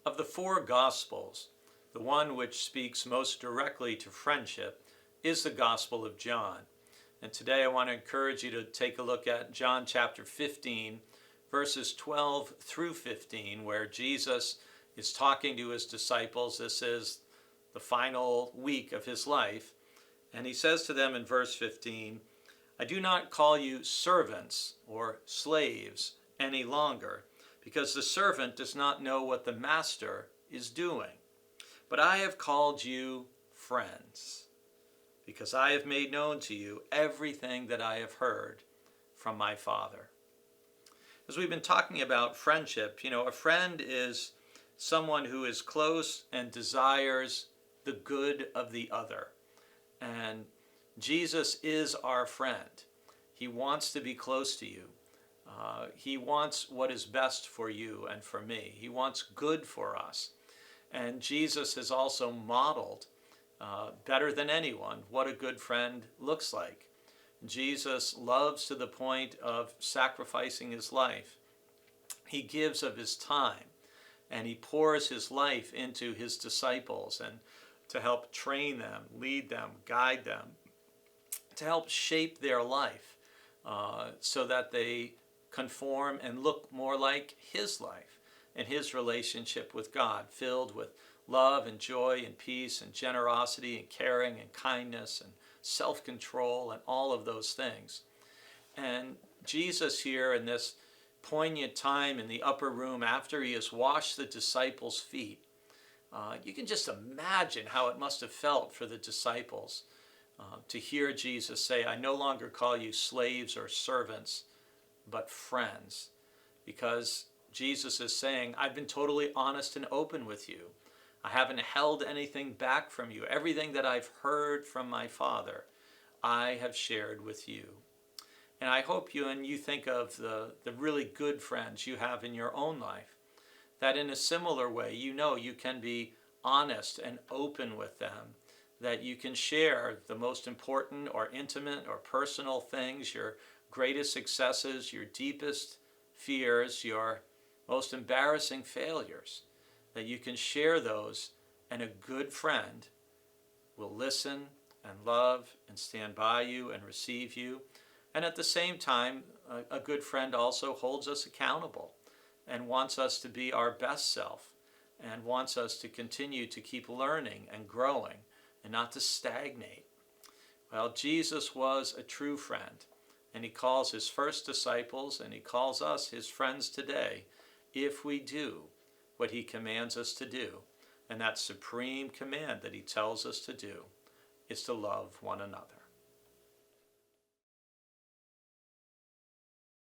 Of the four Gospels, the one which speaks most directly to friendship is the Gospel of John. And today I want to encourage you to take a look at John chapter 15, verses 12 through 15, where Jesus is talking to his disciples. This is the final week of his life. And he says to them in verse 15, "I do not call you servants or slaves any longer, because the servant does not know what the master is doing. But I have called you friends, because I have made known to you everything that I have heard from my Father." As we've been talking about friendship, a friend is someone who is close and desires the good of the other. And Jesus is our friend. He wants to be close to you. He wants what is best for you and for me. He wants good for us. And Jesus has also modeled better than anyone what a good friend looks like. Jesus loves to the point of sacrificing his life. He gives of his time, and he pours his life into his disciples and to help train them, lead them, guide them, to help shape their life so that they conform and look more like his life and his relationship with God, filled with love and joy and peace and generosity and caring and kindness and self-control and all of those things. And Jesus here in this poignant time in the upper room after he has washed the disciples' feet, you can just imagine how it must have felt for the disciples to hear Jesus say, "I no longer call you slaves or servants, but friends," because Jesus is saying, "I've been totally honest and open with you. I haven't held anything back from you. Everything that I've heard from my Father, I have shared with you." And I hope you think of the really good friends you have in your own life, that in a similar way, you can be honest and open with them, that you can share the most important or intimate or personal things, your greatest successes, your deepest fears, your most embarrassing failures, that you can share those, and a good friend will listen and love and stand by you and receive you. And at the same time, a good friend also holds us accountable and wants us to be our best self and wants us to continue to keep learning and growing and not to stagnate. Well, Jesus was a true friend, and he calls his first disciples and he calls us his friends today if we do what he commands us to do. And that supreme command that he tells us to do is to love one another.